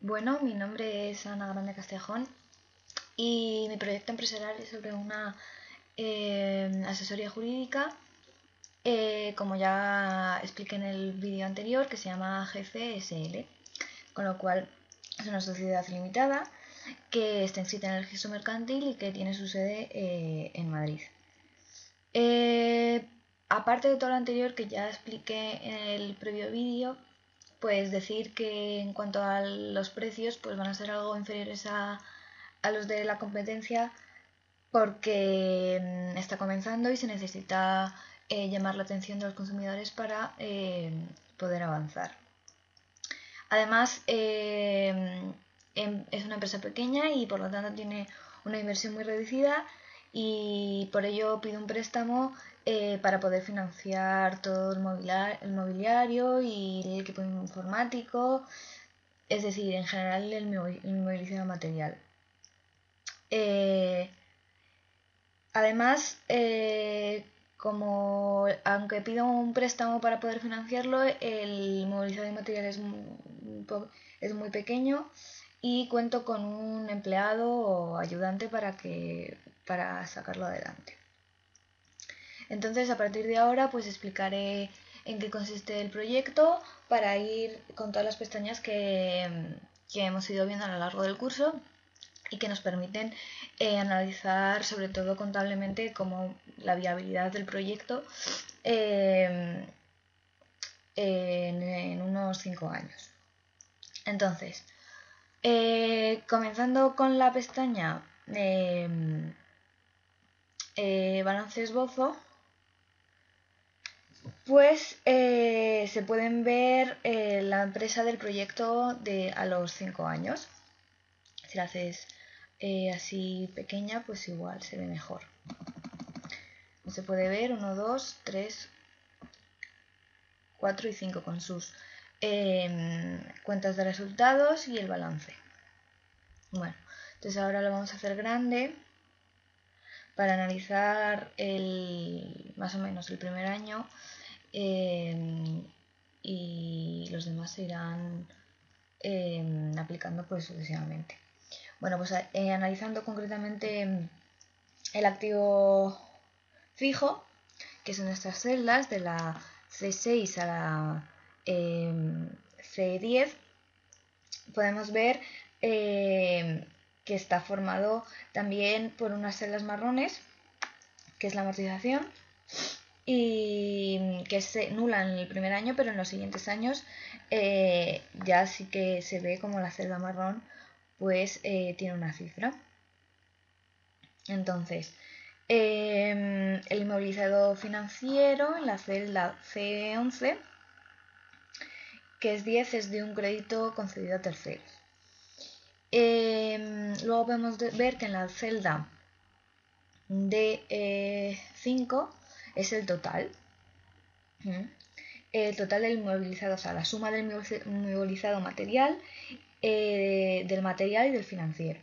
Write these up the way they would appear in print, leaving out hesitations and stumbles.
Bueno, mi nombre es Ana Grande Castejón y mi proyecto empresarial es sobre una asesoría jurídica, como ya expliqué en el vídeo anterior, que se llama GCSL, con lo cual es una sociedad limitada que está inscrita en el registro mercantil y que tiene su sede en Madrid. Aparte de todo lo anterior que ya expliqué en el previo vídeo, pues decir que en cuanto a los precios pues van a ser algo inferiores a los de la competencia porque está comenzando y se necesita llamar la atención de los consumidores para poder avanzar. Además, es una empresa pequeña y por lo tanto tiene una inversión muy reducida y por ello pide un préstamo para poder financiar todo el mobiliario y el equipo informático, es decir, en general el movilizado material. Además, como aunque pido un préstamo para poder financiarlo, el movilizado de material es muy pequeño y cuento con un empleado o ayudante para sacarlo adelante. Entonces, a partir de ahora, pues explicaré en qué consiste el proyecto para ir con todas las pestañas que hemos ido viendo a lo largo del curso y que nos permiten analizar sobre todo contablemente como la viabilidad del proyecto en unos 5 años. Entonces, comenzando con la pestaña balance esbozo, pues se pueden ver la empresa del proyecto a los 5 años. Si la haces así pequeña, pues igual se ve mejor. Se puede ver 1, 2, 3, 4 y 5 con sus cuentas de resultados y el balance. Bueno, entonces ahora lo vamos a hacer grande para analizar más o menos el primer año y los demás se irán aplicando pues sucesivamente. Bueno, pues analizando concretamente el activo fijo, que son estas celdas de la C6 a la C10, podemos ver que está formado también por unas celdas marrones, que es la amortización, y que es nula en el primer año, pero en los siguientes años ya sí que se ve como la celda marrón pues tiene una cifra. Entonces, el inmovilizado financiero en la celda C11, que es 10, es de un crédito concedido a terceros. Luego podemos ver que en la celda D5 es el total. El total del inmovilizado, o sea, la suma del inmovilizado material, del material y del financiero.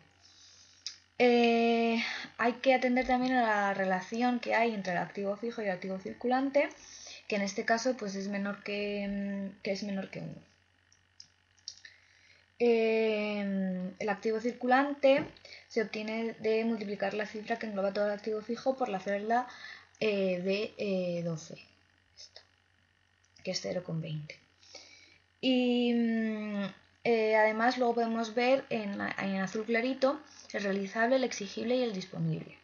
Hay que atender también a la relación que hay entre el activo fijo y el activo circulante, que en este caso pues es menor que 1. El activo circulante se obtiene de multiplicar la cifra que engloba todo el activo fijo por la celda de 12, que es 0,20. Y además luego podemos ver en azul clarito el realizable, el exigible y el disponible,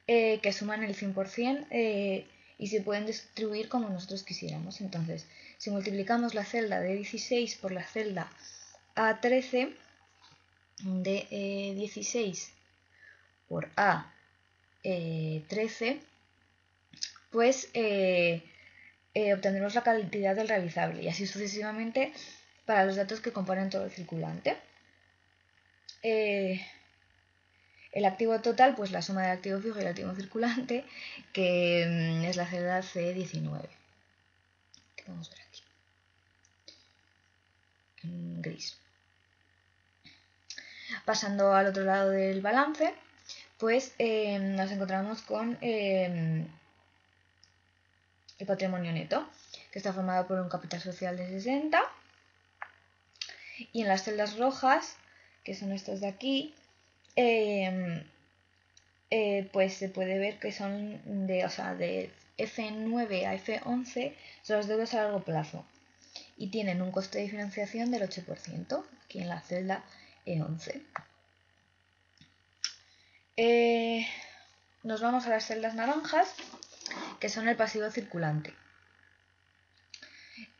que suman el 100% y se pueden distribuir como nosotros quisiéramos. Entonces, si multiplicamos la celda de 16 por la celda A13, de 16 por A13, pues obtendremos la cantidad del realizable y así sucesivamente para los datos que componen todo el circulante. El activo total, pues la suma del activo fijo y el activo circulante, que es la celda C19, que vamos a ver aquí en gris. Pasando al otro lado del balance, pues nos encontramos con el patrimonio neto, que está formado por un capital social de 60 Y en las celdas rojas, que son estas de aquí, pues se puede ver que son de F9 a F11 son las deudas a largo plazo y tienen un coste de financiación del 8%, aquí en la celda E11. Nos vamos a las celdas naranjas, que son el pasivo circulante,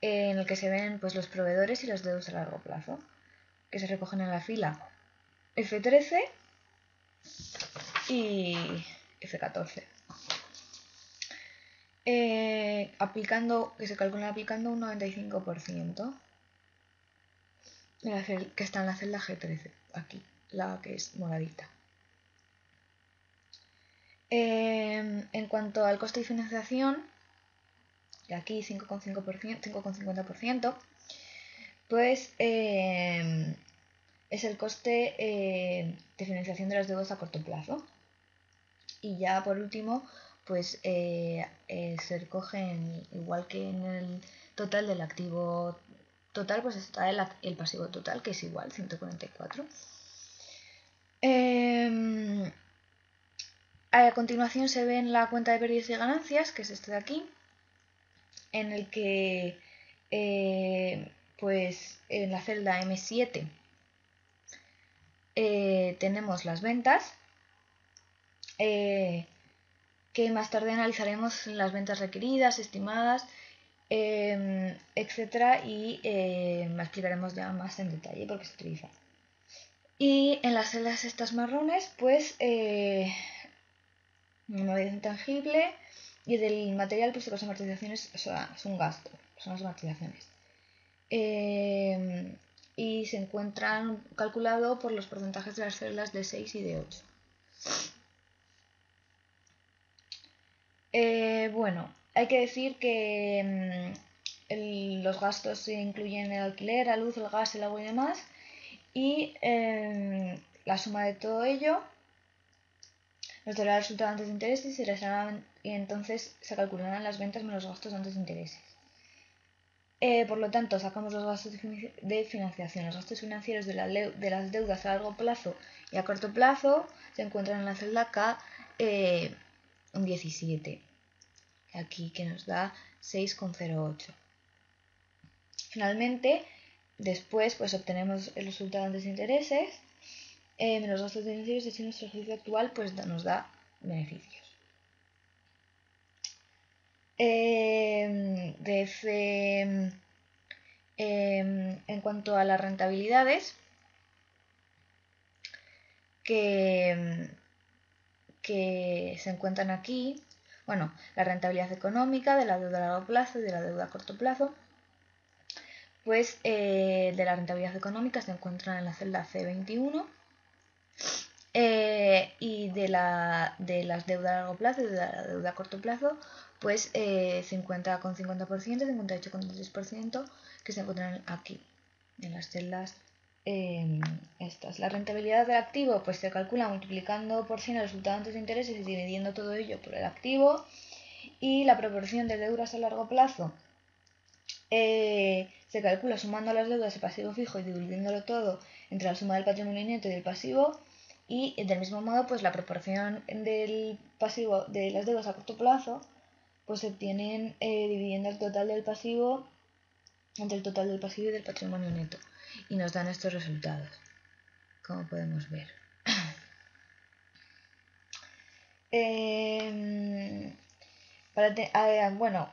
en el que se ven pues, los proveedores y las deudas a largo plazo, que se recogen en la fila F13 y F14. Que se calcula aplicando un 95% que está en la celda G13, aquí, la que es moradita. En cuanto al coste de financiación, de aquí 5,50%, pues es el coste de financiación de las deudas a corto plazo. Y ya por último, pues se recogen, igual que en el total del activo total, pues está el pasivo total, que es igual, 144. A continuación se ve en la cuenta de pérdidas y ganancias, que es este de aquí, en el que pues en la celda M7 tenemos las ventas, que más tarde analizaremos las ventas requeridas, estimadas, etcétera, y explicaremos ya más en detalle por qué se utiliza. Y en las celdas estas marrones, pues modalidad intangible, y del material, pues las amortizaciones son gasto, son las amortizaciones. Y se encuentran calculado por los porcentajes de las celdas de 6 y de 8. Bueno, hay que decir que los gastos se incluyen el alquiler, la luz, el gas, el agua y demás, y la suma de todo ello nos dará el resultado antes de intereses y entonces se calcularán las ventas menos los gastos antes de intereses. Por lo tanto, sacamos los gastos de financiación. Los gastos financieros de las deudas a largo plazo y a corto plazo se encuentran en la celda K17, aquí que nos da 6,08. Finalmente, después pues obtenemos el resultado antes de intereses, menos gastos financieros, y así nuestro ejercicio actual pues nos da beneficios. En cuanto a las rentabilidades, que se encuentran aquí, bueno, la rentabilidad económica de la deuda a largo plazo y de la deuda a corto plazo, pues de la rentabilidad económica se encuentran en la celda C21, y de las deudas a largo plazo y de la deuda a corto plazo, pues 50,50%, 58,3%, que se encuentran aquí, en las celdas estas. La rentabilidad del activo pues se calcula multiplicando por 100 el resultado antes de intereses y dividiendo todo ello por el activo, y la proporción de deudas a largo plazo se calcula sumando las deudas de pasivo fijo y dividiéndolo todo entre la suma del patrimonio neto y del pasivo, y del mismo modo pues la proporción del pasivo de las deudas a corto plazo pues se obtienen dividiendo el total del pasivo entre el total del pasivo y del patrimonio neto, y nos dan estos resultados, como podemos ver. Bueno,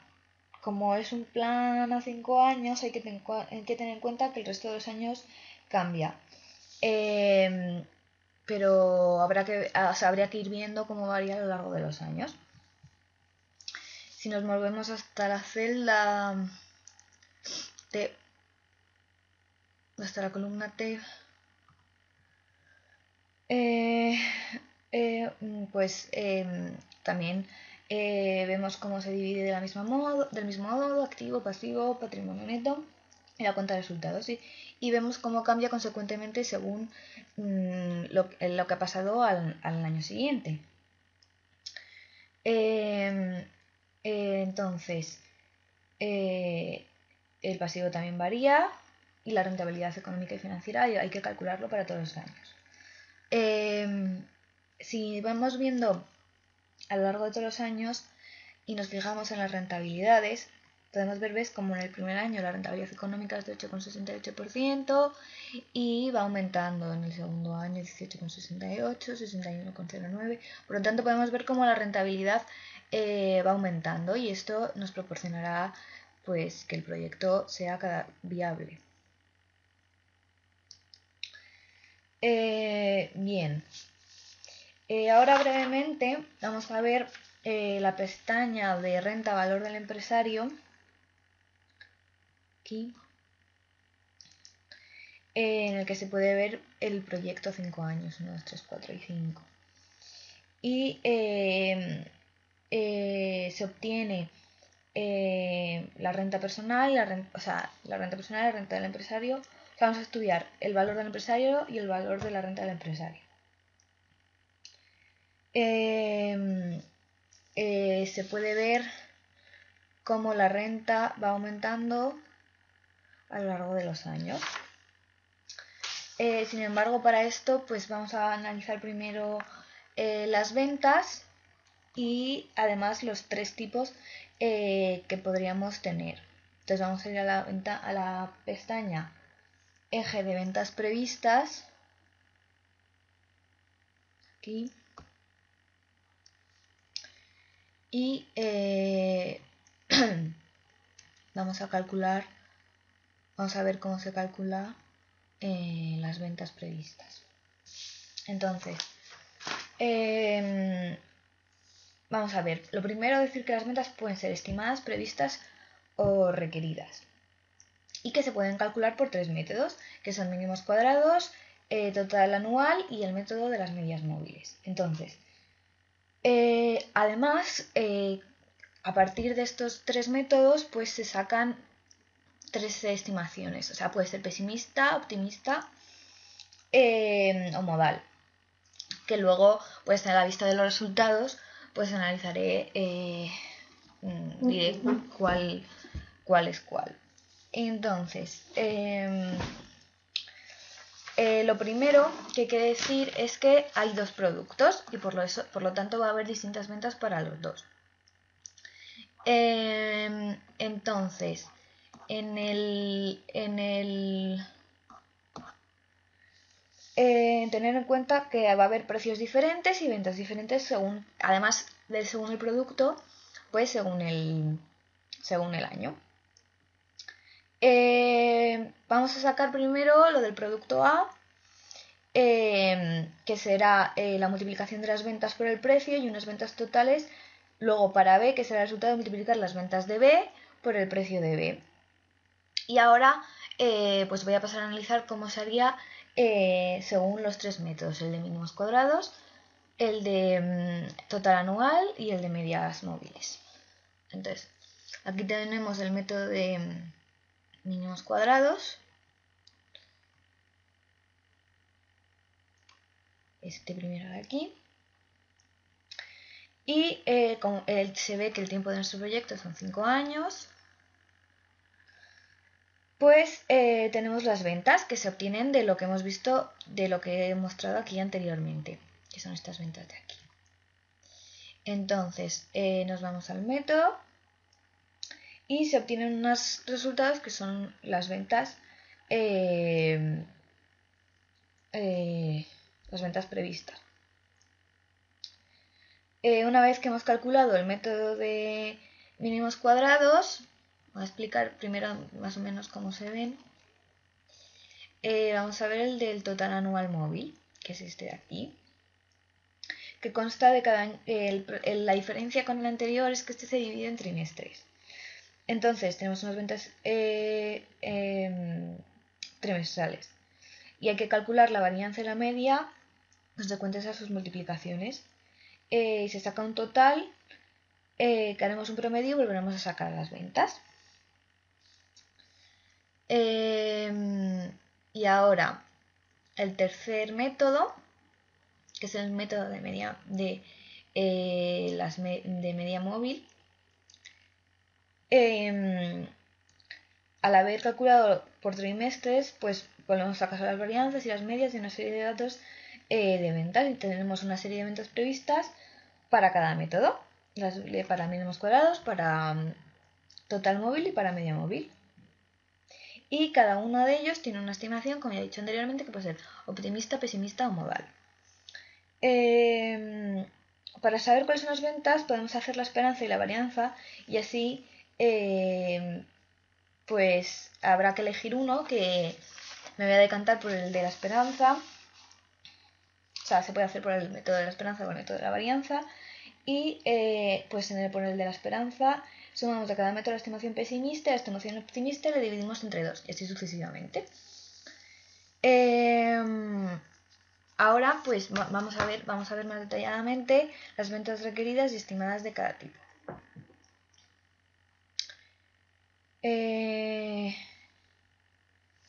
como es un plan a 5 años, hay que tener en cuenta que el resto de los años cambia. Pero habría que ir viendo cómo varía a lo largo de los años. Si nos movemos hasta la celda T, hasta la columna T, pues también vemos cómo se divide del mismo modo, activo, pasivo, patrimonio neto y la cuenta de resultados, ¿sí? Y vemos cómo cambia consecuentemente según lo que ha pasado al año siguiente. Entonces, el pasivo también varía, y la rentabilidad económica y financiera hay que calcularlo para todos los años. Si vamos viendo a lo largo de todos los años y nos fijamos en las rentabilidades, podemos ver, ¿ves? Como en el primer año la rentabilidad económica es de 8,68% y va aumentando en el segundo año 18,68%, 61,09%. Por lo tanto, podemos ver cómo la rentabilidad va aumentando y esto nos proporcionará pues que el proyecto sea viable. Bien. Ahora brevemente vamos a ver la pestaña de renta-valor del empresario. Aquí. En el que se puede ver el proyecto 5 años, 1, 2, 3, 4 y 5. Y se obtiene la renta personal, la renta personal y la renta del empresario. Vamos a estudiar el valor del empresario y el valor de la renta del empresario. Se puede ver cómo la renta va aumentando a lo largo de los años. Sin embargo, para esto pues vamos a analizar primero las ventas y además los 3 tipos que podríamos tener. Entonces vamos a ir a la pestaña eje de ventas previstas. Aquí. Y vamos a ver cómo se calcula las ventas previstas. Entonces, vamos a ver. Lo primero, decir que las ventas pueden ser estimadas, previstas o requeridas. Y que se pueden calcular por 3 métodos, que son mínimos cuadrados, total anual y el método de las medias móviles. Entonces, además, a partir de estos 3 métodos, pues se sacan 3 estimaciones. O sea, puede ser pesimista, optimista o modal. Que luego, pues a la vista de los resultados, pues analizaré, diré cuál es cuál. Entonces, lo primero que hay que decir es que hay 2 productos y por lo tanto va a haber distintas ventas para los 2. Entonces, tener en cuenta que va a haber precios diferentes y ventas diferentes según el producto, pues según el año. Vamos a sacar primero lo del producto A, que será la multiplicación de las ventas por el precio y unas ventas totales. Luego para B, que será el resultado de multiplicar las ventas de B por el precio de B. Y ahora pues voy a pasar a analizar cómo se haría según los 3 métodos, el de mínimos cuadrados, el de total anual y el de medias móviles. Entonces, aquí tenemos el método de mínimos cuadrados. Este primero de aquí. Y se ve que el tiempo de nuestro proyecto son 5 años. Pues tenemos las ventas que se obtienen de lo que hemos visto, de lo que he mostrado aquí anteriormente, que son estas ventas de aquí. Entonces nos vamos al método y se obtienen unos resultados que son las ventas previstas. Una vez que hemos calculado el método de mínimos cuadrados, voy a explicar primero más o menos cómo se ven. Vamos a ver el del total anual móvil, que es este de aquí, que consta de la diferencia con el anterior es que este se divide en trimestres. Entonces tenemos unas ventas trimestrales y hay que calcular la varianza y la media consecuentes a sus multiplicaciones. Y se saca un total, que haremos un promedio y volveremos a sacar las ventas. Y ahora el tercer método, que es el método de media móvil. Al haber calculado por trimestres, pues volvemos a casar las varianzas y las medias de una serie de datos de ventas, y tenemos una serie de ventas previstas para cada método, para mínimos cuadrados, para total móvil y para media móvil. Y cada uno de ellos tiene una estimación, como ya he dicho anteriormente, que puede ser optimista, pesimista o modal. Para saber cuáles son las ventas podemos hacer la esperanza y la varianza, y así pues habrá que elegir uno, que me voy a decantar por el de la esperanza. O sea, se puede hacer por el método de la esperanza o el método de la varianza. Y pues por el de la esperanza sumamos de cada método la estimación pesimista y la estimación optimista y le dividimos entre 2, y así sucesivamente. Ahora pues vamos a ver más detalladamente las ventas requeridas y estimadas de cada tipo.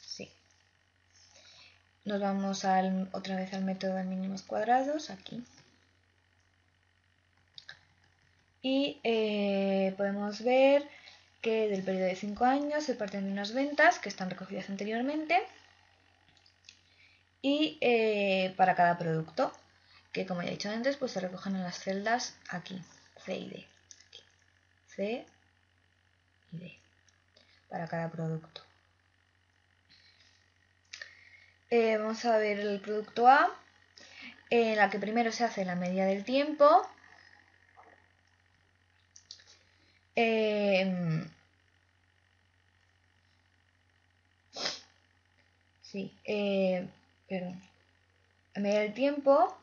Sí. Nos vamos otra vez al método de mínimos cuadrados, aquí. Y podemos ver que del periodo de 5 años se parten de unas ventas que están recogidas anteriormente, y para cada producto, que como ya he dicho antes, pues se recogen en las celdas aquí, C y D. Aquí. C y D, para cada producto. Vamos a ver el producto A, en la que primero se hace la media del tiempo. Perdón. La media del tiempo,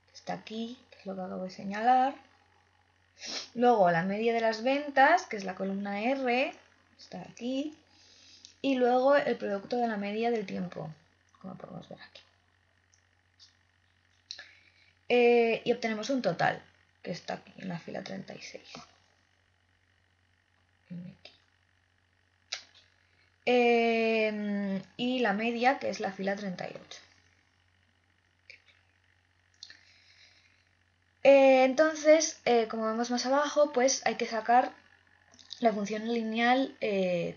que está aquí, que es lo que acabo de señalar. Luego la media de las ventas, que es la columna R, está aquí. Y luego el producto de la media del tiempo, como podemos ver aquí. Y obtenemos un total, que está aquí en la fila 36. Y la media, que es la fila 38. Entonces, como vemos más abajo, pues hay que sacar la función lineal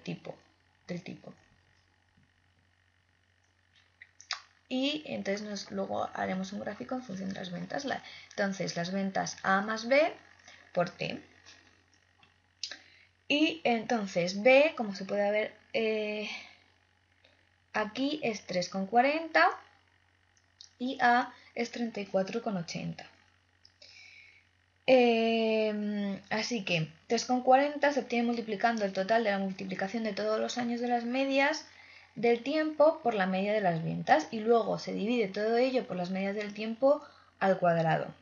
tipo, del tipo. Y entonces luego haremos un gráfico en función de las ventas. Entonces, las ventas A más B por T. Y entonces B, como se puede ver aquí, es 3,40 y A es 34,80. Así que 3,40 se obtiene multiplicando el total de la multiplicación de todos los años de las medias del tiempo por la media de las ventas, y luego se divide todo ello por las medias del tiempo al cuadrado.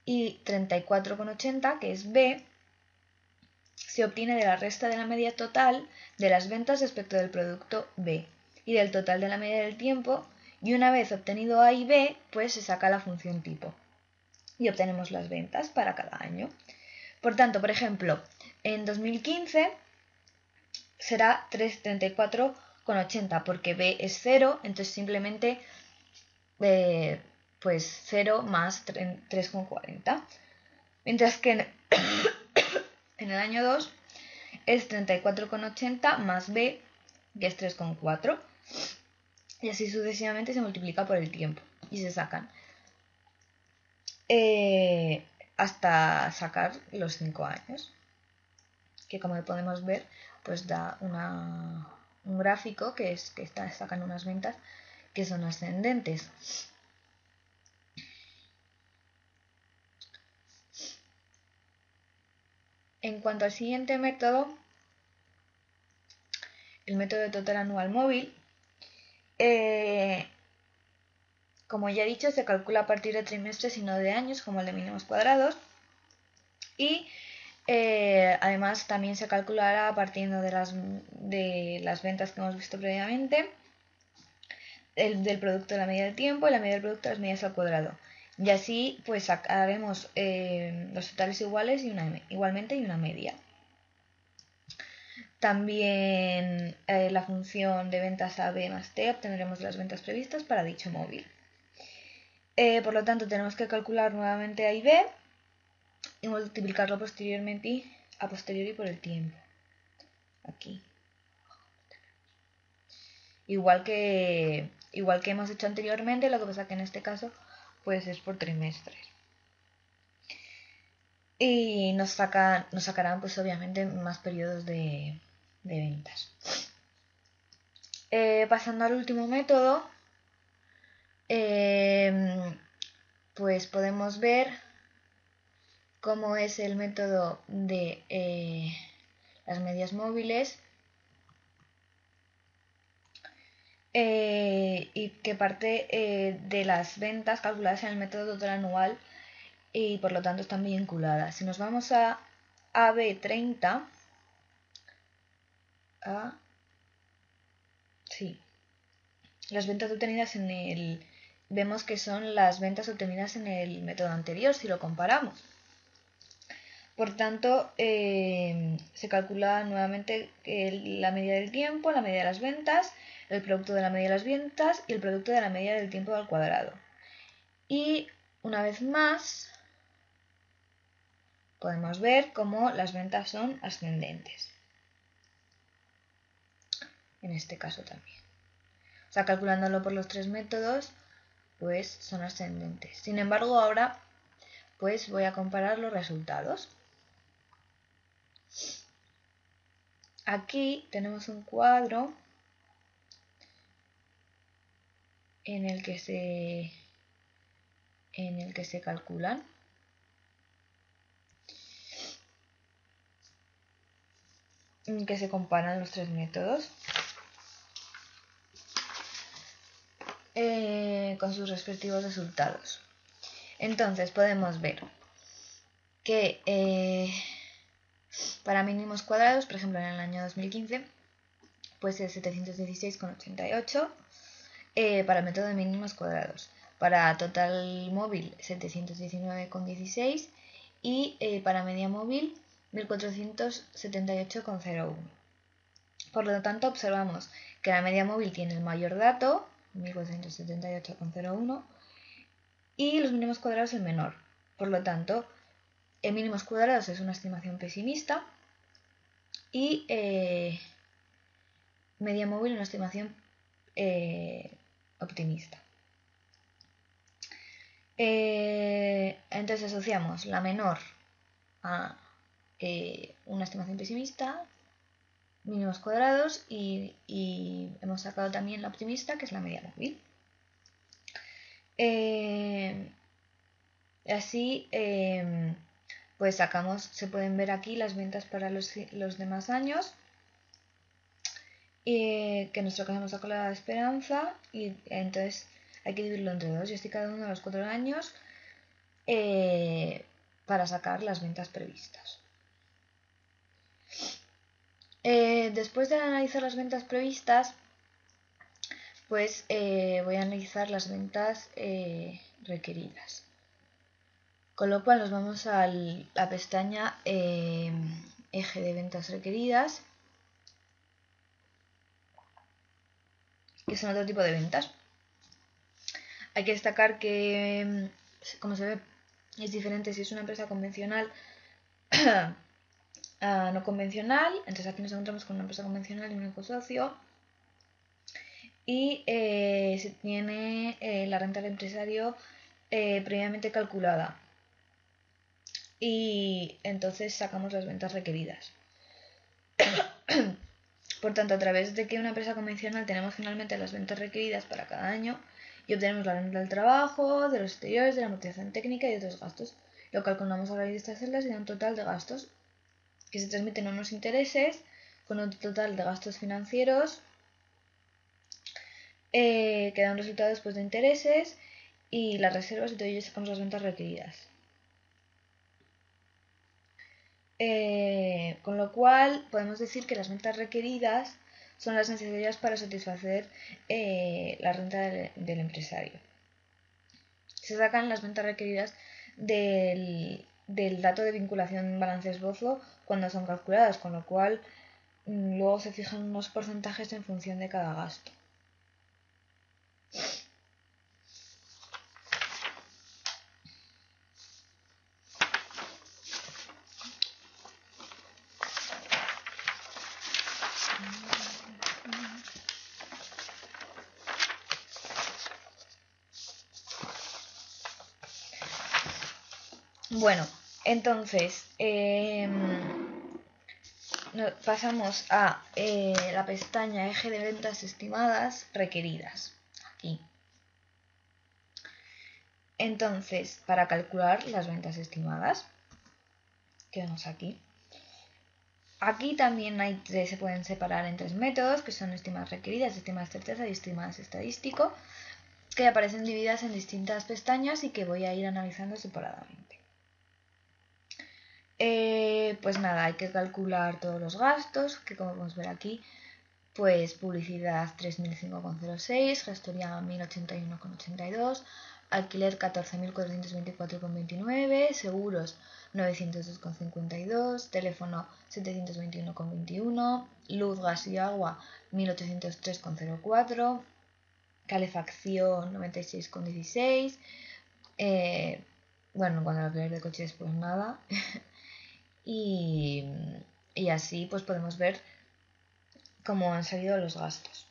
Y 34,80, que es B, se obtiene de la resta de la media total de las ventas respecto del producto B y del total de la media del tiempo, y una vez obtenido A y B, pues se saca la función tipo y obtenemos las ventas para cada año. Por tanto, por ejemplo, en 2015 será 334,80 porque B es 0, entonces simplemente pues 0 más 3,40. Mientras que en el año 2 es 34,80 más B, que es 3,4. Y así sucesivamente se multiplica por el tiempo y se sacan hasta sacar los 5 años, que como podemos ver pues da un gráfico que sacan unas ventas que son ascendentes. En cuanto al siguiente método, el método de total anual móvil, como ya he dicho, se calcula a partir de trimestres y no de años, como el de mínimos cuadrados, y además también se calculará partiendo de las ventas que hemos visto previamente, del producto de la media del tiempo y la media del producto de las medias al cuadrado. Y así pues sacaremos los totales iguales igualmente y una media. También la función de ventas A, B más T, obtendremos las ventas previstas para dicho móvil. Por lo tanto, tenemos que calcular nuevamente A y B y multiplicarlo a posteriori por el tiempo. Aquí. igual que hemos hecho anteriormente, lo que pasa que en este caso pues es por trimestres. Y nos sacarán pues obviamente más periodos de ventas. Pasando al último método, pues podemos ver cómo es el método de las medias móviles y que parte de las ventas calculadas en el método total anual y por lo tanto están vinculadas. Si nos vamos a AB30, sí, las ventas obtenidas en el... Vemos que son las ventas obtenidas en el método anterior, si lo comparamos. Por tanto, se calcula nuevamente la medida del tiempo, la medida de las ventas, el producto de la medida de las ventas y el producto de la medida del tiempo al cuadrado. Y una vez más, podemos ver cómo las ventas son ascendentes. En este caso también. O sea, calculándolo por los tres métodos, pues son ascendentes. Sin embargo, ahora pues voy a comparar los resultados. Aquí tenemos un cuadro en el que se calculan que se comparan los tres métodos con sus respectivos resultados. Entonces podemos ver que para mínimos cuadrados, por ejemplo en el año 2015, pues es 716,88 para el método de mínimos cuadrados. Para total móvil 719,16 y para media móvil 1478,01. Por lo tanto, observamos que la media móvil tiene el mayor dato, 1478,01, y los mínimos cuadrados el menor. Por lo tanto, en mínimos cuadrados es una estimación pesimista y media móvil una estimación optimista. Entonces asociamos la menor a una estimación pesimista, mínimos cuadrados y hemos sacado también la optimista, que es la media móvil. Así pues se pueden ver aquí las ventas para los demás años, que en nuestro caso hemos sacado la esperanza y entonces hay que dividirlo entre dos y así cada uno de los 4 años para sacar las ventas previstas. Después de analizar las ventas previstas, pues voy a analizar las ventas requeridas. Con lo cual nos vamos a la pestaña eje de ventas requeridas, que son otro tipo de ventas. Hay que destacar que, como se ve, es diferente si es una empresa convencional a no convencional. Entonces aquí nos encontramos con una empresa convencional y un ecosocio. Y se tiene la renta del empresario previamente calculada. Y entonces sacamos las ventas requeridas. Por tanto, a través de que una empresa convencional tenemos finalmente las ventas requeridas para cada año y obtenemos la renta del trabajo, de los exteriores, de la amortización técnica y de otros gastos. Lo calculamos a raíz de estas celdas y da un total de gastos que se transmiten a unos intereses con un total de gastos financieros que da un resultado después de intereses y las reservas y todo ello sacamos las ventas requeridas. Con lo cual podemos decir que las ventas requeridas son las necesarias para satisfacer la renta del empresario. Se sacan las ventas requeridas del dato de vinculación balance-esbozo cuando son calculadas, con lo cual luego se fijan unos porcentajes en función de cada gasto. Bueno, entonces pasamos a la pestaña eje de ventas estimadas requeridas. Aquí. Entonces, para calcular las ventas estimadas, que vemos aquí. Aquí también se pueden separar en tres métodos, que son estimadas requeridas, estimadas certeza y estimadas estadístico, que aparecen divididas en distintas pestañas y que voy a ir analizando separadamente. Pues nada, hay que calcular todos los gastos, que como podemos ver aquí, pues publicidad 3.005,06, gestoría 1.081,82, alquiler 14.424,29, seguros 902,52, teléfono 721,21, luz, gas y agua 1.803,04, calefacción 96,16, bueno, cuando el alquiler de coches pues nada. y así pues podemos ver cómo han salido los gastos.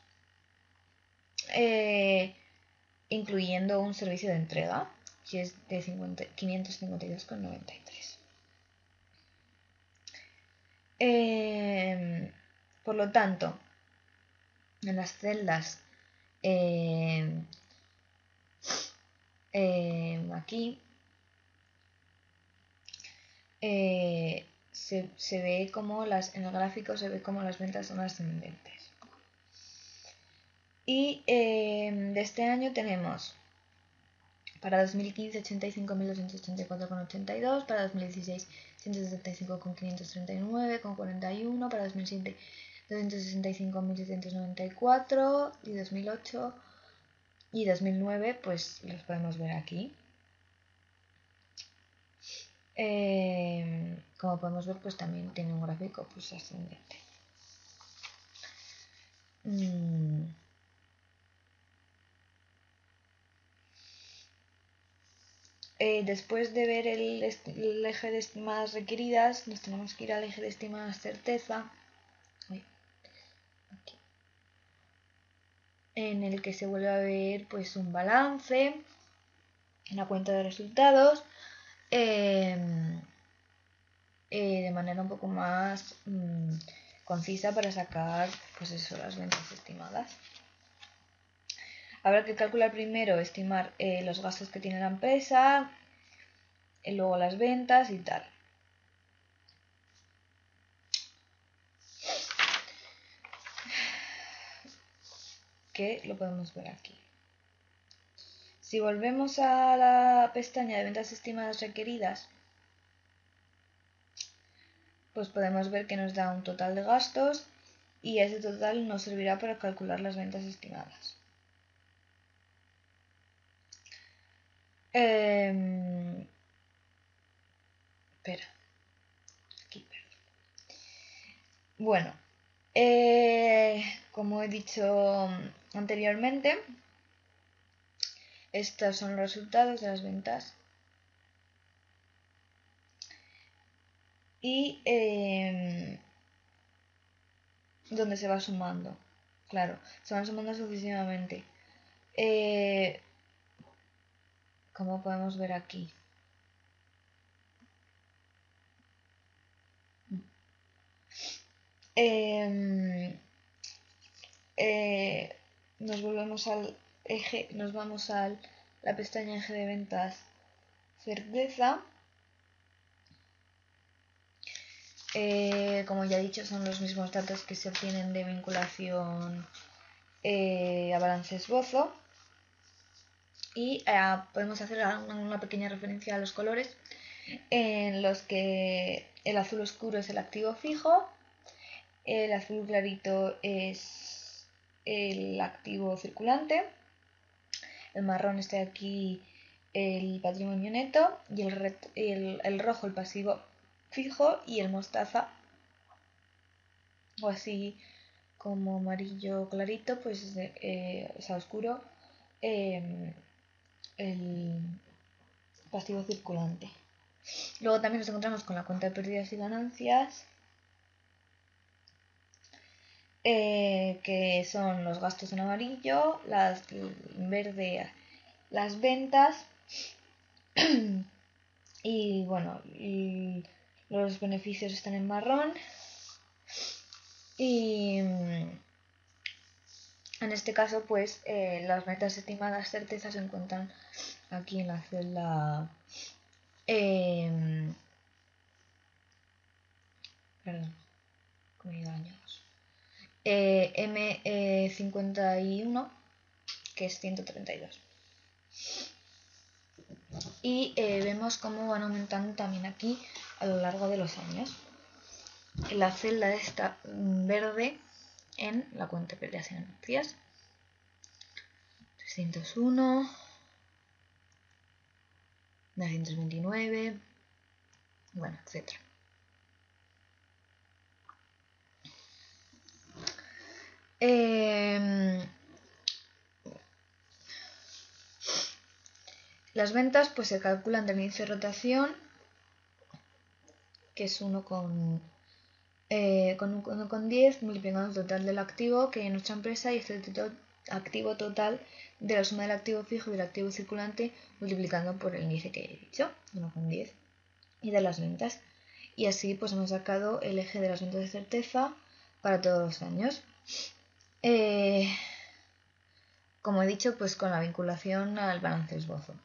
Incluyendo un servicio de entrega, que es de 552,93. Por lo tanto, en las celdas aquí se ve como en el gráfico se ve como las ventas son ascendentes. Y de este año tenemos para 2015 85.284,82, para 2016 175.539,41, para 2007 265.794 y 2008 y 2009 pues los podemos ver aquí. Como podemos ver pues también tiene un gráfico pues ascendente. Después de ver el eje de estimadas requeridas, nos tenemos que ir al eje de estimadas certeza, en el que se vuelve a ver pues un balance, una cuenta de resultados, de manera un poco más concisa para sacar pues eso, las ventas estimadas. Habrá que calcular primero, estimar los gastos que tiene la empresa, luego las ventas y tal. Que lo podemos ver aquí. Si volvemos a la pestaña de ventas estimadas requeridas, pues podemos ver que nos da un total de gastos y ese total nos servirá para calcular las ventas estimadas. Espera. Aquí, perdón. Bueno, como he dicho anteriormente, estos son los resultados de las ventas. Y donde se va sumando. Claro, se van sumando sucesivamente. Como podemos ver aquí. Nos volvemos al eje, nos vamos a la pestaña eje de ventas certeza. Como ya he dicho, son los mismos datos que se obtienen de vinculación a balance esbozo. Y podemos hacer una pequeña referencia a los colores, en los que el azul oscuro es el activo fijo, el azul clarito es el activo circulante, el marrón está aquí el patrimonio neto y el rojo el pasivo fijo y el mostaza o así como amarillo clarito pues o sea oscuro el pasivo circulante. Luego también nos encontramos con la cuenta de pérdidas y ganancias, que son los gastos en amarillo, en verde las ventas Y bueno, los beneficios están en marrón. Y en este caso, pues las metas estimadas certezas se encuentran aquí en la celda. Perdón, comida años. M51, que es 132. Y vemos cómo van aumentando también aquí a lo largo de los años. La celda esta verde en la cuenta de operaciones 301, 929, bueno, etc. Las ventas pues se calculan del índice de rotación, que es 1,10 multiplicando el total del activo que hay en nuestra empresa y este activo total de la suma del activo fijo y del activo circulante multiplicando por el índice que he dicho, 1,10, y de las ventas. Y así pues hemos sacado el eje de las ventas de certeza para todos los años. Como he dicho, pues con la vinculación al balance esbozo.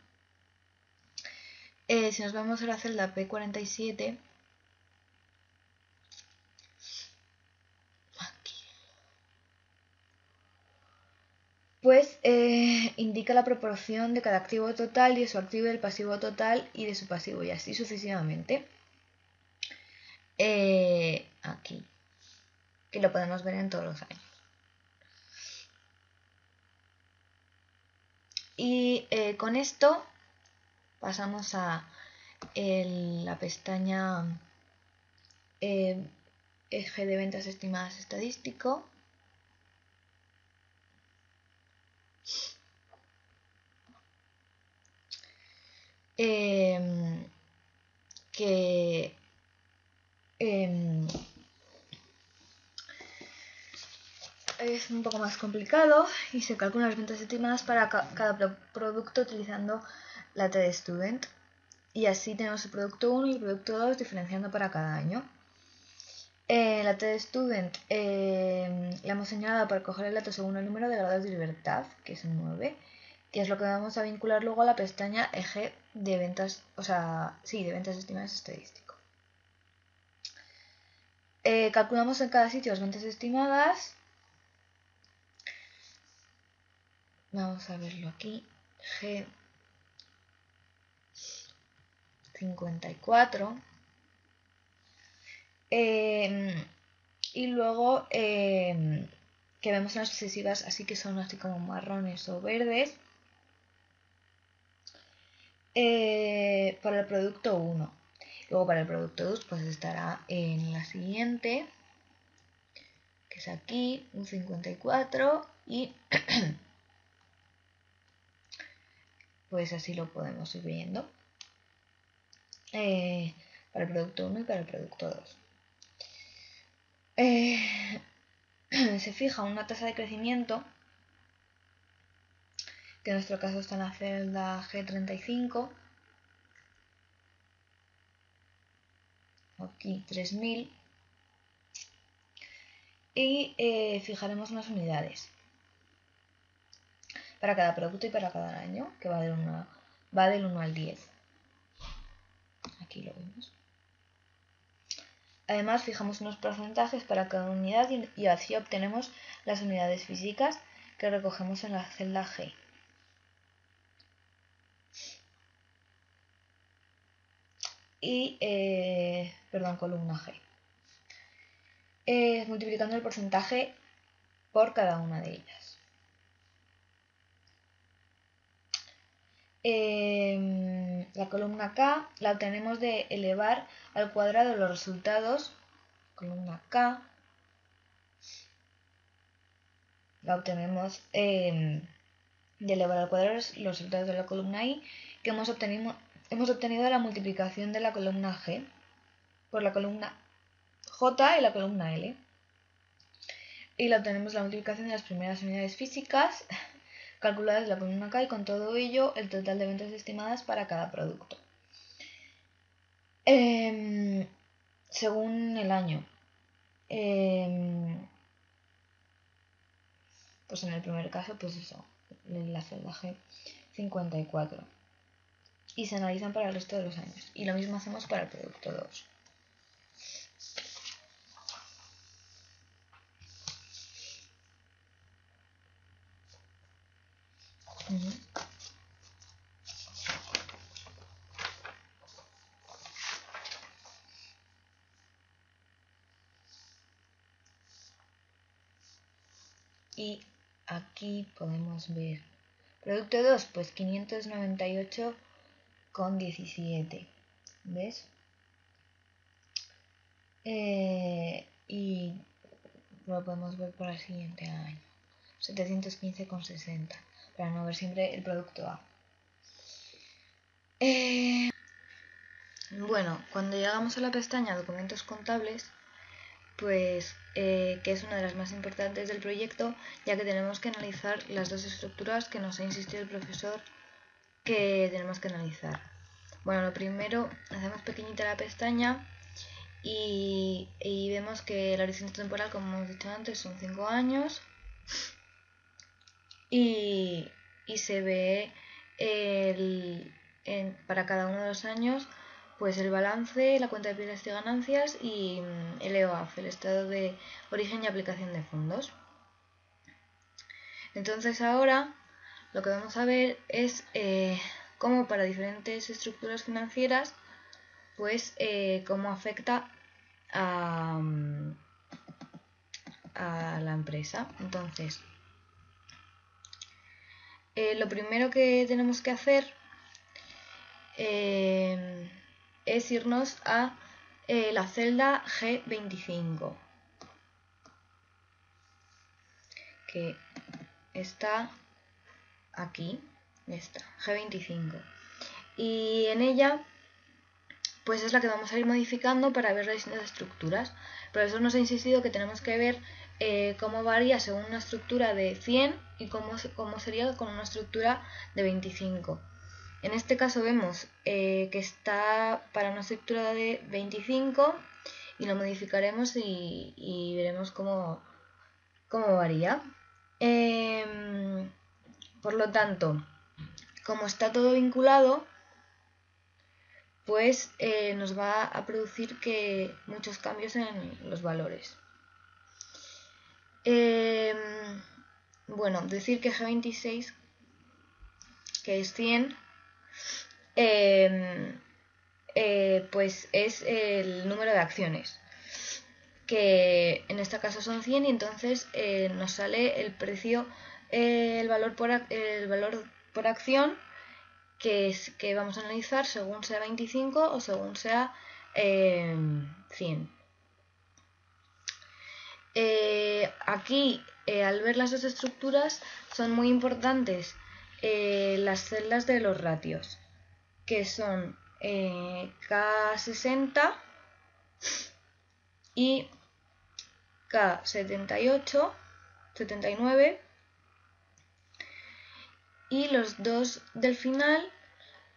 Si nos vamos a la celda P47, pues indica la proporción de cada activo total y de su activo del pasivo total y de su pasivo, y así sucesivamente. Aquí, que lo podemos ver en todos los años. Y con esto pasamos a la pestaña eje de ventas estimadas estadístico. Que es un poco más complicado y se calculan las ventas estimadas para cada producto utilizando la TD-Student. Y así tenemos el producto 1 y el producto 2 diferenciando para cada año. La TD-Student la hemos señalado para coger el dato según el número de grados de libertad, que es el 9, que es lo que vamos a vincular luego a la pestaña eje de ventas, de ventas estimadas estadístico. Calculamos en cada sitio las ventas estimadas. Vamos a verlo aquí. G54. Y luego que vemos las sucesivas, así que son así como marrones o verdes. Para el producto 1. Luego para el producto 2 pues estará en la siguiente, que es aquí, un 54, y pues así lo podemos ir viendo para el producto 1 y para el producto 2. Se fija una tasa de crecimiento, que en nuestro caso está en la celda G35, aquí 3000, y fijaremos unas unidades para cada producto y para cada año, que va del 1 al 10. Aquí lo vemos. Además, fijamos unos porcentajes para cada unidad y así obtenemos las unidades físicas que recogemos en la celda G. Y, columna G. Multiplicando el porcentaje por cada una de ellas. La columna K la obtenemos de elevar al cuadrado los resultados, columna K, la obtenemos de elevar al cuadrado los resultados de la columna I, que hemos obtenido la multiplicación de la columna G por la columna J y la columna L. Y la obtenemos la multiplicación de las primeras unidades físicas calculadas de la columna K y con todo ello el total de ventas estimadas para cada producto. Según el año. Pues en el primer caso, pues eso, la celda G 54. Y se analizan para el resto de los años. Y lo mismo hacemos para el producto 2. Y aquí podemos ver producto 2, pues 598,17. ¿Ves? Y lo podemos ver para el siguiente año. 715,60. Para no ver siempre el producto A. Bueno, cuando llegamos a la pestaña Documentos Contables, pues que es una de las más importantes del proyecto, ya que tenemos que analizar las dos estructuras que nos ha insistido el profesor que tenemos que analizar. Bueno, lo primero, hacemos pequeñita la pestaña y vemos que el horizonte temporal, como hemos dicho antes, son 5 años y se ve para cada uno de los años pues el balance, la cuenta de pérdidas y ganancias y el EOAF, el estado de origen y aplicación de fondos. Entonces ahora lo que vamos a ver es cómo para diferentes estructuras financieras pues cómo afecta a la empresa. Entonces lo primero que tenemos que hacer es irnos a la celda G25, que está aquí, esta, G25. Y en ella pues es la que vamos a ir modificando para ver las distintas estructuras. El profesor nos ha insistido que tenemos que ver cómo varía según una estructura de 100 y cómo sería con una estructura de 25. En este caso vemos que está para una estructura de 25 y lo modificaremos y veremos cómo varía. Por lo tanto, como está todo vinculado, pues nos va a producir muchos cambios en los valores. Bueno, decir que G26, que es 100, pues es el número de acciones, que en este caso son 100 y entonces nos sale el precio, el valor por acción que vamos a analizar según sea 25 o según sea 100. Aquí, al ver las dos estructuras, son muy importantes las celdas de los ratios, que son K60 y K78, 79, y los dos del final,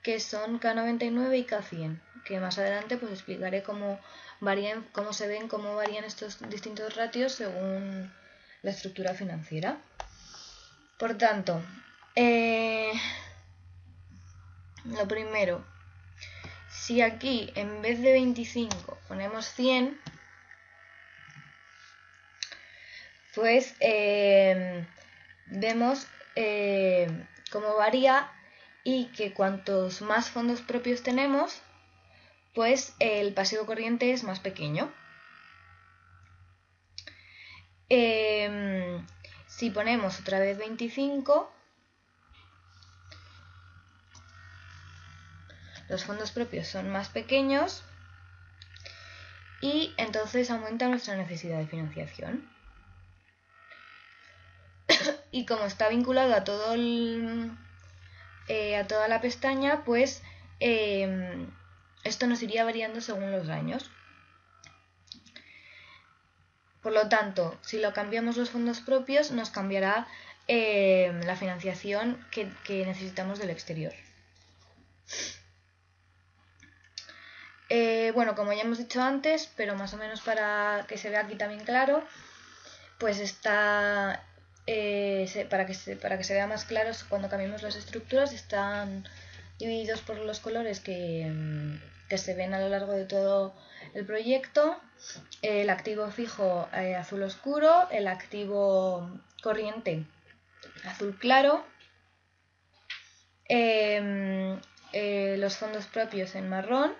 que son K99 y K100, que más adelante pues explicaré cómo varían estos distintos ratios según la estructura financiera. Por tanto, lo primero, si aquí en vez de 25 ponemos 100, pues vemos cómo varía y que cuantos más fondos propios tenemos, pues el pasivo corriente es más pequeño. Si ponemos otra vez 25, los fondos propios son más pequeños y entonces aumenta nuestra necesidad de financiación. Y como está vinculado a todo a toda la pestaña, pues esto nos iría variando según los años. Por lo tanto, si lo cambiamos los fondos propios, nos cambiará la financiación que necesitamos del exterior. Bueno, como ya hemos dicho antes, pero más o menos para que se vea aquí también claro, pues está, para que se vea más claro cuando cambiemos las estructuras, están divididos por los colores que se ven a lo largo de todo el proyecto. El activo fijo azul oscuro, el activo corriente azul claro, los fondos propios en marrón,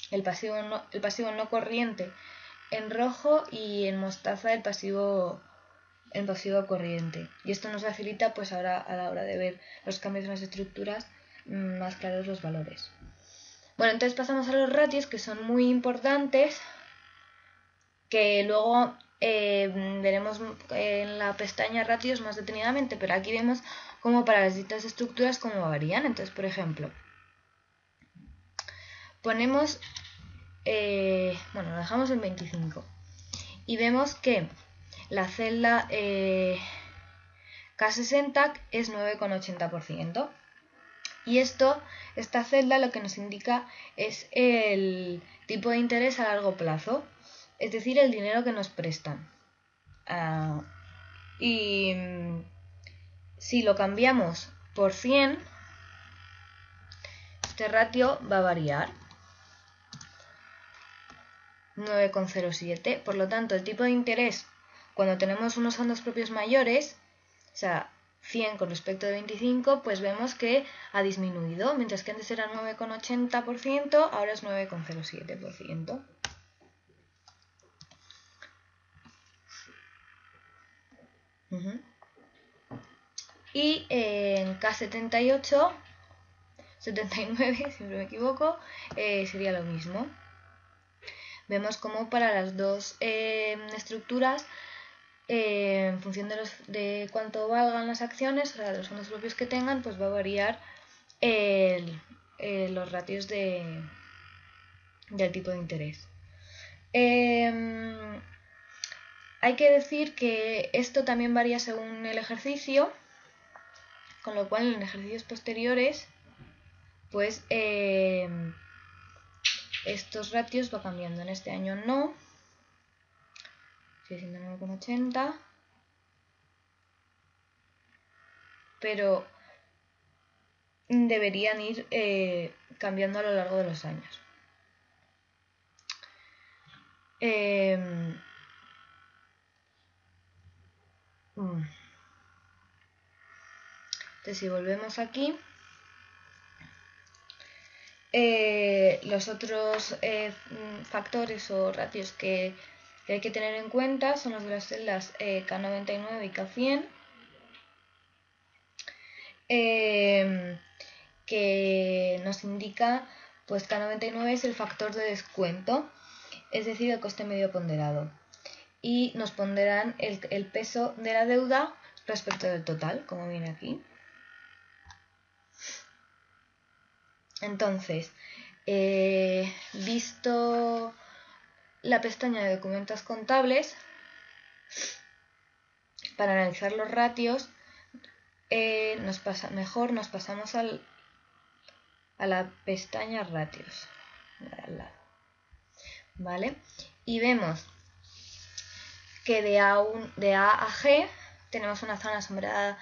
el pasivo no corriente en rojo y en mostaza el pasivo corriente. Y esto nos facilita pues ahora a la hora de ver los cambios en las estructuras más claros los valores. Bueno, entonces pasamos a los ratios, que son muy importantes, que luego veremos en la pestaña ratios más detenidamente, pero aquí vemos cómo para las distintas estructuras cómo varían. Entonces, por ejemplo, ponemos, bueno, lo dejamos en 25 y vemos que la celda K60 es 9,80%. Y esta celda lo que nos indica es el tipo de interés a largo plazo, es decir, el dinero que nos prestan. Y si lo cambiamos por 100, este ratio va a variar 9,07. Por lo tanto, el tipo de interés cuando tenemos unos fondos propios mayores, o sea, 100 con respecto de 25, pues vemos que ha disminuido. Mientras que antes era 9,80%, ahora es 9,07%. Y en K78, 79, siempre me equivoco, sería lo mismo. Vemos como para las dos estructuras, en función de cuánto valgan las acciones, o sea, de los fondos propios que tengan, pues va a variar los ratios del tipo de interés. Hay que decir que esto también varía según el ejercicio, con lo cual en ejercicios posteriores, pues estos ratios va cambiando. En este año no, sigue siendo 9,80, pero deberían ir cambiando a lo largo de los años. Entonces, si volvemos aquí, los otros factores o ratios que hay que tener en cuenta son los de las celdas K99 y K100, que nos indica, pues K99 es el factor de descuento, es decir, el coste medio ponderado, y nos ponderan el peso de la deuda respecto del total, como viene aquí. Entonces, visto la pestaña de documentos contables, para analizar los ratios, nos pasamos a la pestaña ratios, ¿vale? Y vemos que de A a G tenemos una zona sombreada,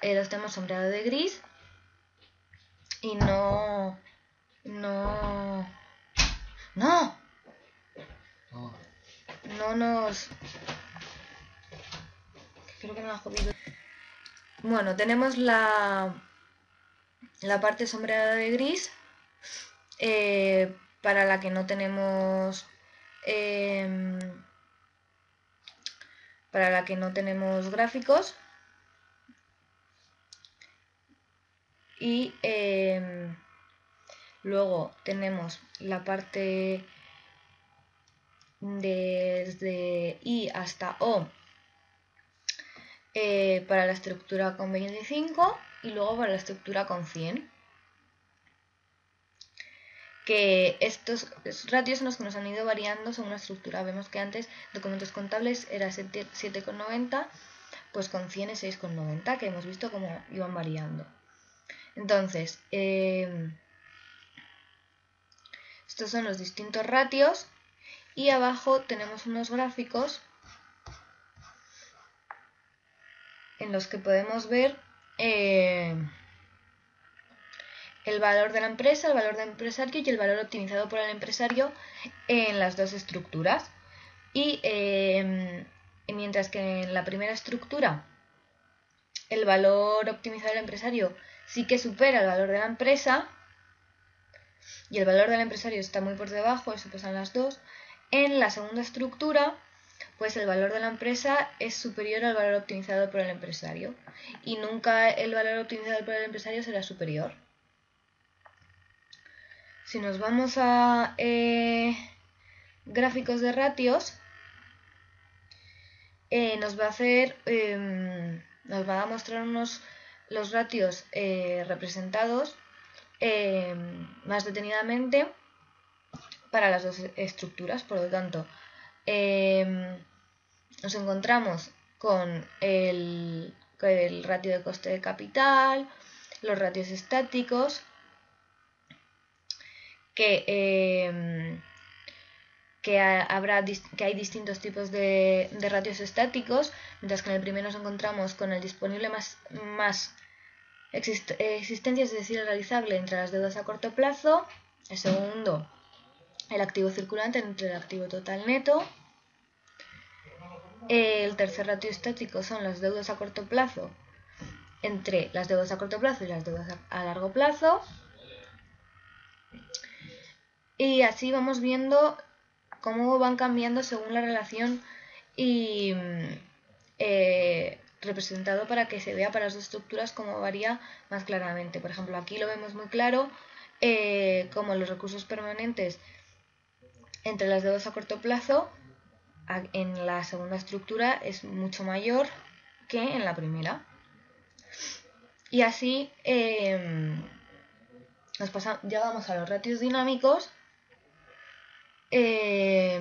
los tenemos sombreado de gris, y no nos... Creo que me ha jodido. Bueno, tenemos la parte sombreada de gris, para la que no tenemos gráficos, y luego tenemos la parte desde I hasta O para la estructura con 25 y luego para la estructura con 100. Que estos ratios son los que nos han ido variando según la estructura. Vemos que antes documentos contables era 7,90, pues con 100 es 6,90, que hemos visto cómo iban variando. Entonces, Estos son los distintos ratios y abajo tenemos unos gráficos en los que podemos ver el valor de la empresa, el valor del empresario y el valor optimizado por el empresario en las dos estructuras. Y mientras que en la primera estructura el valor optimizado del empresario sí que supera el valor de la empresa y el valor del empresario está muy por debajo, eso pasa en las dos, en la segunda estructura pues el valor de la empresa es superior al valor optimizado por el empresario y nunca el valor optimizado por el empresario será superior. Si nos vamos a gráficos de ratios, nos va a mostrar los ratios representados más detenidamente para las dos estructuras. Por lo tanto, nos encontramos con el ratio de coste de capital, los ratios estáticos, que hay distintos tipos de ratios estáticos, mientras que en el primero nos encontramos con el disponible más existencias, es decir, el realizable entre las deudas a corto plazo. El segundo, el activo circulante entre el activo total neto. El tercer ratio estático son las deudas a corto plazo entre las deudas a corto plazo y las deudas a largo plazo. Y así vamos viendo cómo van cambiando según la relación y representado para que se vea para las dos estructuras cómo varía más claramente. Por ejemplo, aquí lo vemos muy claro, como los recursos permanentes entre las deudas a corto plazo en la segunda estructura es mucho mayor que en la primera. Y así llegamos a los ratios dinámicos. La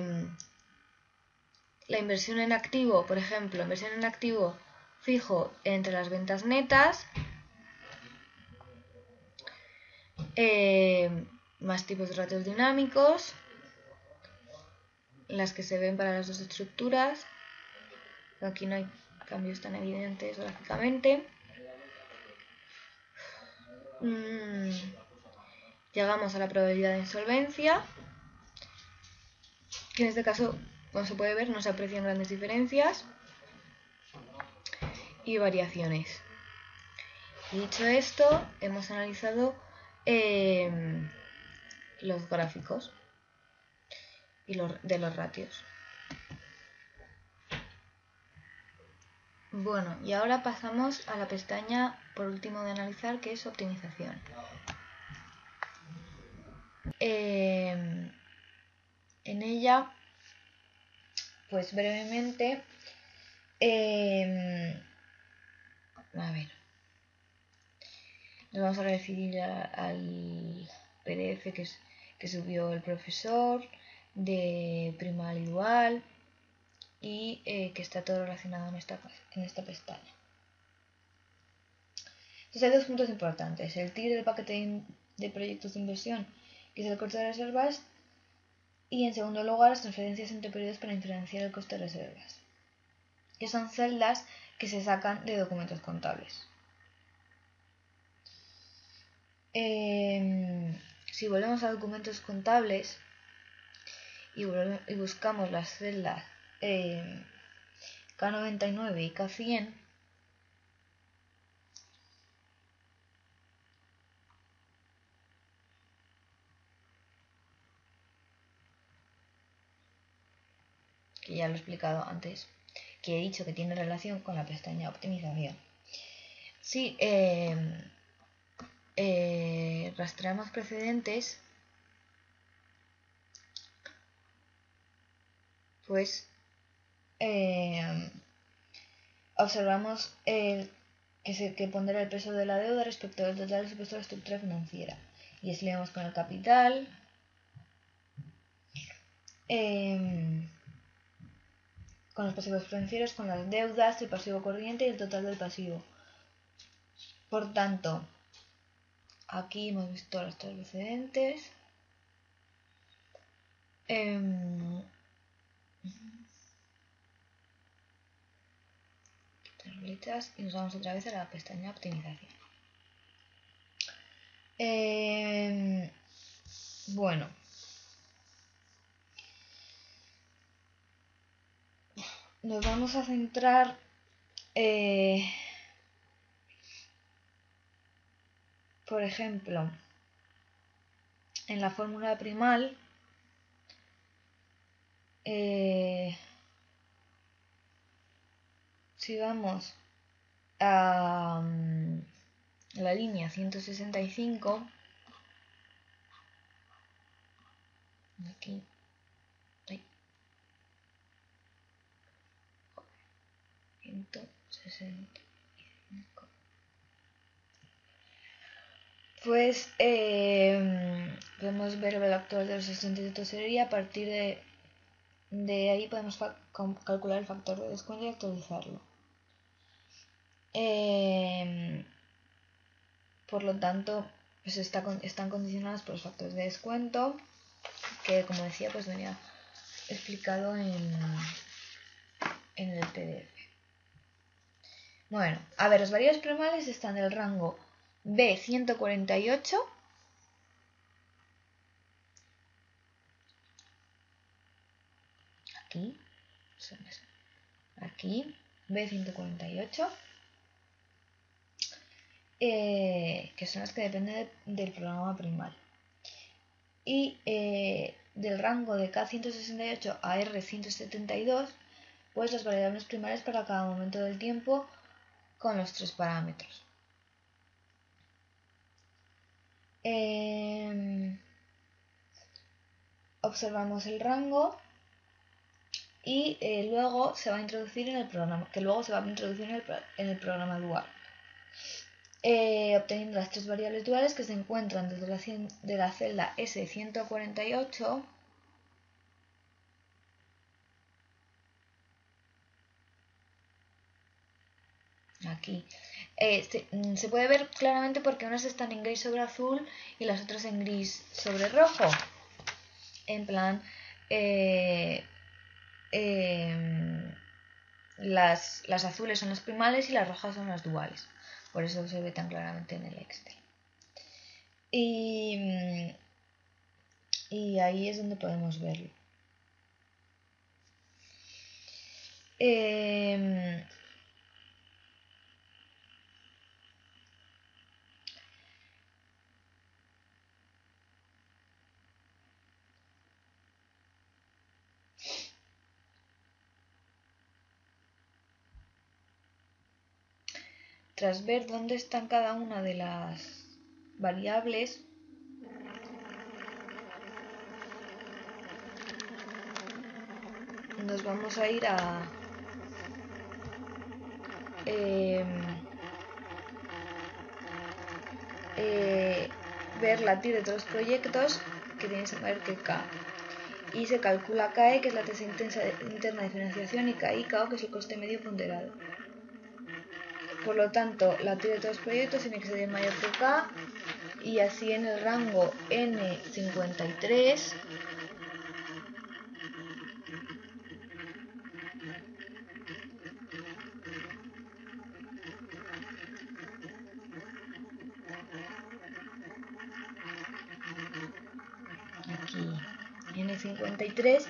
inversión en activo, por ejemplo, inversión en activo fijo entre las ventas netas, más tipos de ratios dinámicos, las que se ven para las dos estructuras. Aquí no hay cambios tan evidentes gráficamente. Llegamos a la probabilidad de insolvencia, que en este caso, como se puede ver, no se aprecian grandes diferencias y variaciones. Y dicho esto, hemos analizado los gráficos y de los ratios. Bueno, y ahora pasamos a la pestaña por último de analizar, que es optimización. En ella, pues brevemente, a ver, nos vamos a referir al PDF que subió el profesor de prima igual y que está todo relacionado en esta pestaña. Entonces hay dos puntos importantes: el TIR del paquete de proyectos de inversión, que es el coste de reservas, y en segundo lugar las transferencias entre periodos para diferenciar el coste de reservas, que son celdas que se sacan de documentos contables. Si volvemos a documentos contables y buscamos las celdas K99 y K100, que ya lo he explicado antes, que he dicho que tiene relación con la pestaña optimización. Si rastreamos precedentes, pues observamos que pondrá el peso de la deuda respecto al total supuesto de la estructura financiera. Y así le vamos con el capital, con los pasivos financieros, con las deudas, el pasivo corriente y el total del pasivo. Por tanto, aquí hemos visto los tres precedentes. Y nos vamos otra vez a la pestaña optimización. Bueno, nos vamos a centrar por ejemplo en la fórmula primal. Si vamos a la línea 165, aquí, 165, pues podemos ver el valor actual de los estudiantes de tesorería. A partir de ahí podemos calcular el factor de descuento y actualizarlo. Por lo tanto, pues están condicionados por los factores de descuento, que como decía, pues venía explicado en el PDF. Bueno, a ver, los variables primales están del rango B148 aquí B148, que son las que dependen del programa primal, y del rango de K168 a R172, pues las variables primarias para cada momento del tiempo con los 3 parámetros. Observamos el rango y luego se va a introducir en el programa, en el programa dual, obteniendo las 3 variables duales que se encuentran desde la celda S148 aquí. Se puede ver claramente porque unas están en gris sobre azul y las otras en gris sobre rojo. En plan, las azules son las primales y las rojas son las duales. Por eso se ve tan claramente en el Excel. Y ahí es donde podemos verlo. Tras ver dónde están cada una de las variables, nos vamos a ir a ver la TIR de todos los proyectos, que tienes que saber que K, y se calcula KE, que es la tasa interna de financiación, y KI-KO, que es el coste medio ponderado. Por lo tanto, la TIR de todos los proyectos tiene que ser mayor que K, y así en el rango N53 aquí N53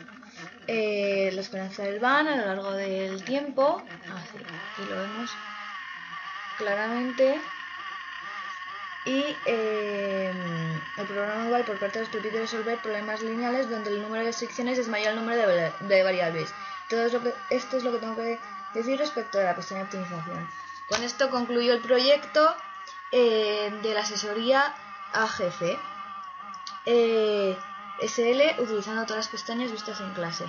la esperanza del van a lo largo del tiempo, así, aquí lo vemos claramente, y el programa dual por parte de los permite resolver problemas lineales donde el número de restricciones es mayor al número de variables. Esto es lo que tengo que decir respecto a la pestaña de optimización. Con esto concluyo el proyecto de la asesoría AGC SL utilizando todas las pestañas vistas en clase.